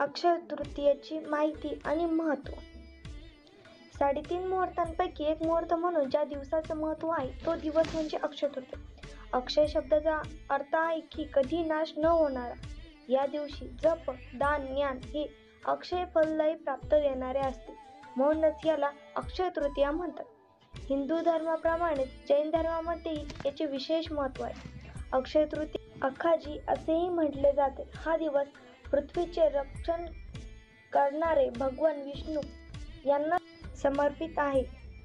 अक्षय तृतीयेची माहिती आणि महत्त्व. 3.5 मुहूर्तांपैकी एक मुहूर्त म्हणून ज्या दिवसाचं महत्त्व आहे तो दिवस म्हणजे अक्षय तृतीया. अक्षय शब्दाचा अर्थ आहे की कधी नाश न होणारा. या दिवशी जप, दान, ज्ञान हे अक्षय फलदायी प्राप्त देणारे असते. म्हणूनच याला अक्षय तृतीया म्हणतात. हिंदू धर्माप्रमाणेच जैन धर्मामध्येही याचे विशेष महत्त्व आहे. अक्षय तृतीया अखाजी असेही म्हटले जाते. हा दिवस पृथ्वीचे रक्षण करणारे भगवान विष्णू यांना समर्पित आहे.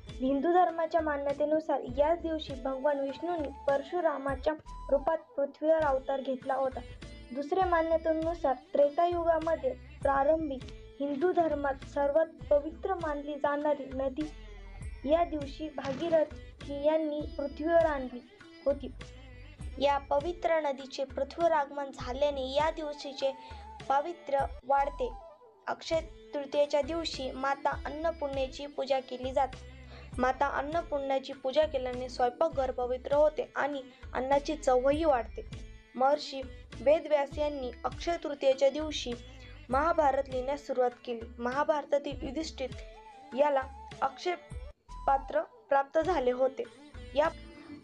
हिंदू धर्माच्या मान्यतेनुसार याच दिवशी भगवान विष्णूंनी परशुरामाच्या रूपात पृथ्वीवर अवतार घेतला होता. दुसऱ्या मान्यतेनुसार त्रेतायुगामध्ये प्रारंभी हिंदू धर्मात सर्वात पवित्र मानली जाणारी नदी या दिवशी भागीरथी यांनी पृथ्वीवर आणली होती. या पवित्र नदीचे पृथ्वीवर आगमन झाल्याने या दिवशीचे पावित्र्य वाढते. अक्षय तृतीयेच्या दिवशी माता अन्नपूर्णेची पूजा केली जाते. माता अन्नपूर्णेची पूजा केल्याने स्वयंपाकघर पवित्र होते आणि अन्नाची चवही वाढते. महर्षी वेदव्यास यांनी अक्षय तृतीयेच्या दिवशी महाभारत लिहिण्यास सुरुवात केली. महाभारतातील युधिष्ठिर याला अक्षय पात्र प्राप्त झाले होते. या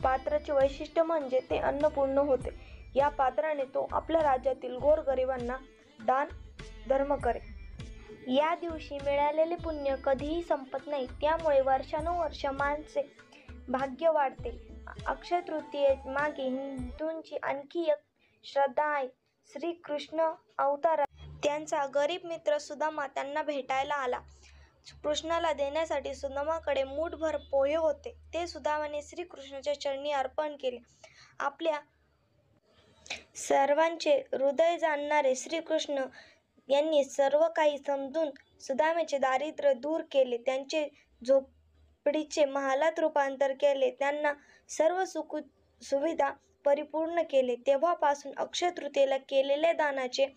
पात्राचे वैशिष्ट्य म्हणजे ते अन्नपूर्ण होते. या पात्राने तो आपल्या राज्यातील गोरगरिबांना दान धर्म करे. या दिवशी मिळालेले पुण्य कधीही संपत नाही. त्यामुळे वर्षानुवर्ष माणसे भाग्य वाढते. अक्षय तृतीये मागे हिंदूंची आणखी एक श्रद्धा आहे. श्रीकृष्ण अवतारात त्यांचा गरीब मित्र सुदामा त्यांना भेटायला आला. कृष्णाला देण्यासाठी सुदामाकडे मूठभर पोहे होते. ते सुदामाने श्रीकृष्णाच्या चरणी अर्पण केले. आपल्या सर्वांचे हृदय जाणणारे श्रीकृष्ण यांनी सर्व काही समजून सुदामेचे दारिद्र्य दूर केले. त्यांचे झोपडीचे महालात रूपांतर केले. त्यांना सर्व सुविधा परिपूर्ण केले. तेव्हापासून अक्षय तृतीयेला केलेल्या दानाचे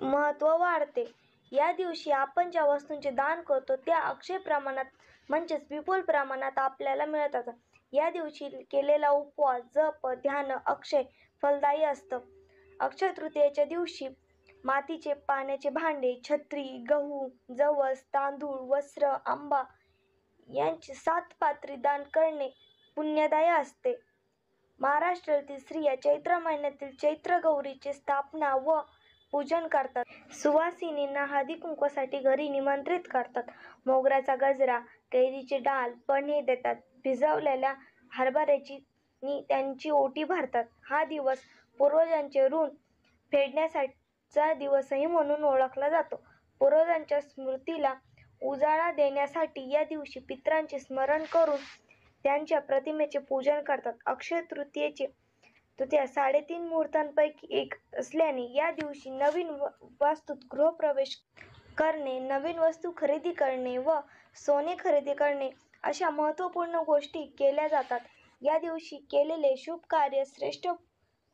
महत्त्व वाढते. या दिवशी आपण ज्या वस्तूंचे दान करतो त्या अक्षय प्रमाणात म्हणजेच विपुल प्रमाणात आपल्याला मिळतात. या दिवशी केलेला उपवास, जप, ध्यान अक्षय फलदायी असतं. अक्षय तृतीयेच्या दिवशी मातीचे, पाण्याचे भांडे, छत्री, गहू, जवस, तांदूळ, वस्त्र, आंबा यांची 7 पात्री दान करणे पुण्यदायी असते. महाराष्ट्रातील स्त्रिया चैत्र महिन्यातील चैत्र गौरीची स्थापना व पूजन करतात. सुवासिनींना हळदी-कुंकवासाठी घरी निमंत्रित करतात. मोगऱ्याचा गजरा, कैरीची डाल, पन्हे देतात. भिजवलेल्या हरभऱ्याची त्यांची ओटी भरतात. हा दिवस पूर्वजांचे ऋण फेडण्याचा दिवसही म्हणून ओळखला जातो. पूर्वजांच्या स्मृतीला उजाळा देण्यासाठी या दिवशी पितरांचे स्मरण करून त्यांच्या प्रतिमेचे पूजन करतात. अक्षय तृतीया 3.5 मुहूर्तांपैकी एक असल्याने या दिवशी नवीन वास्तूत गृहप्रवेश करणे, नवीन वस्तू खरेदी करणे व सोने खरेदी करणे अशा महत्त्वपूर्ण गोष्टी केल्या जातात. या दिवशी केलेले शुभ कार्य श्रेष्ठ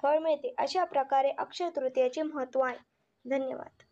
फळ मिळते. अशा प्रकारे अक्षय तृतीयेचे महत्त्व आहे. धन्यवाद.